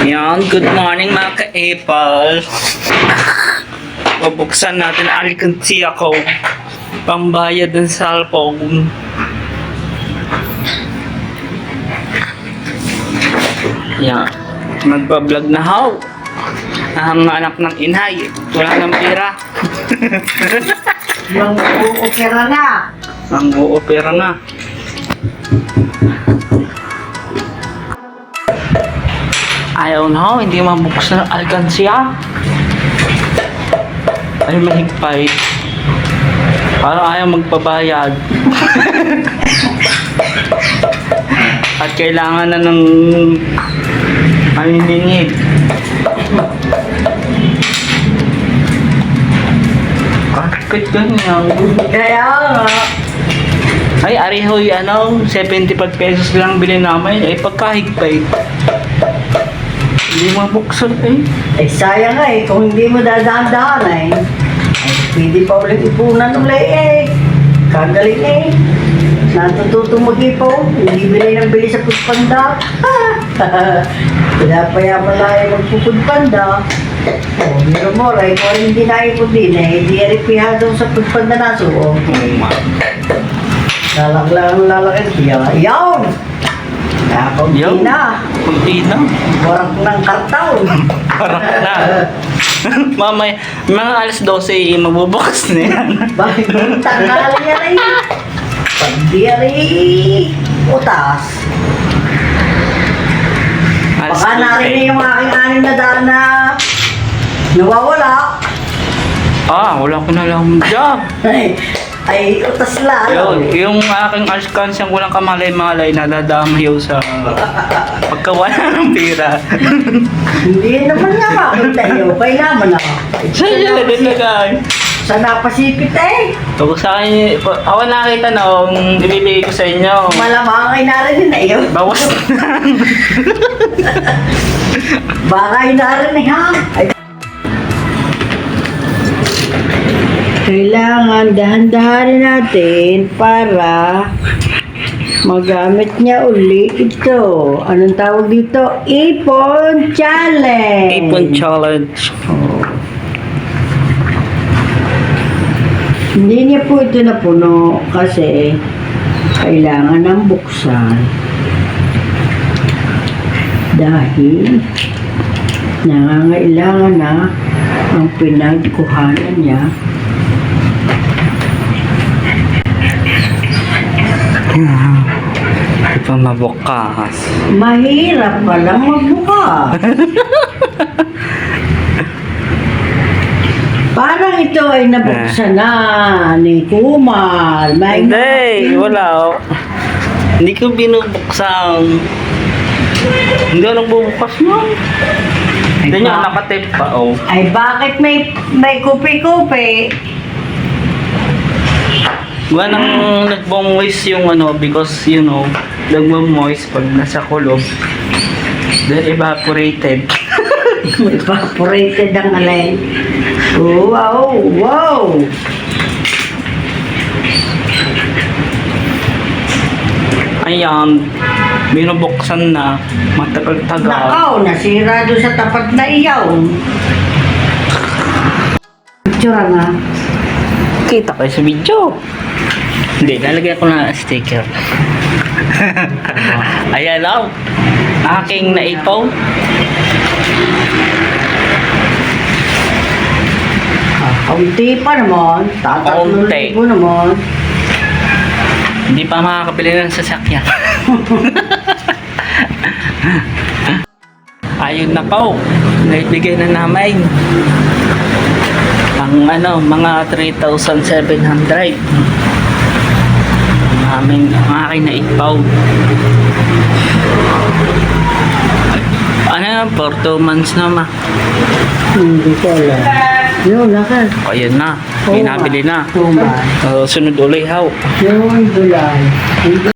Yan, good morning mga ka-Apple. Bubuksan natin alkansiya ko. Pambayad ng cellphone. Yan. Nagpa-vlog na how. Ang anak ng inhay. Wala ng pera. Mang-uopera na. Mang-uopera na. Ayaw na, hindi mabuksan ang alkansiya. Ay, mahigpay. Parang ayaw magpabayad. At kailangan na ng maniningid. Bakit ganyan? Kaya nga. Ay, arihoy, 75 pesos lang bilhin namin. Ay, pagkahigpay. Hindi mabuksan eh. Eh, sayang nga eh. Kung hindi mo dadaan-daan eh. Pwede pa ulit ipunan ulit eh. Kagaling eh. Natututo mag-ipo. Hindi bili ng bili sa pagpanda. Pinapayaman lang eh magpupagpanda. Oh, meron mo rin. Kung hindi naipon din eh. Hindi rin pihado sa pagpanda na so. Oh. Lalaki. Yawn! Kunti na. Kunti na. Warak ng kartaon. Parang na. Mamaya, mga alas 12, magbubukas na yan. Bakit yung tangali yan ay? Pag di ay utas. Alas Baka 12. narinig yung aking anim na daan na nawawala. Wala ko na lang job. Ay utas lalo. Yun, yung aking alkansiyang walang kamalay-malay nadadamhiw sa pagkawala ng pera. Hindi naman nga makita iyo. Kailangan na. Saan yun nalagay? Sa napasipit eh. Tapos sa akin, ako nakita nung ibibigay ko sa inyo. Malamang ay narinig na iyo. Bawas na. Baka ay narinig ha. Kailangan dahan-dahanin natin para magamit niya uli ito. Anong tawag dito? Ipon Challenge! Ipon challenge. Hindi niya po ito napuno kasi kailangan ng buksan. Dahil nangangailangan na ang pinagkuhanan niya. Hindi pa mabukas. Mahirap palang magbukas. Parang ito ay nabuksan na ni Kumal. Hindi, wala. Hindi ko binubuksan. Hindi ako nagbubukas mo. Hindi nyo nakatip pa, oh. Ay bakit may kupi-kupi? Nang nagmo-moist yung because nagmo-moist pag nasa kulob. Then evaporated. Evaporated ang alay. Wow! Ayan, binubuksan na, matagal-tagal. Nakaw, nasira doon sa tapat na iyaw. Picture nga. Kita kayo sa video. Hindi, lalagyan ko na sticker. Ayan lang. Aking naipaw. Kaunti pa naman. Kaunti. 3,000 naman. Hindi pa makakabili ng sasakyan. Ayun na po. Naibigay na namin. Ang mga 3,700. Ang aking naipaw. For 2 months na ma. Hindi ko alam. Yun, lakas. Ayun na. Pinabili na. Tuman. Sunod ulit how. Yun, July.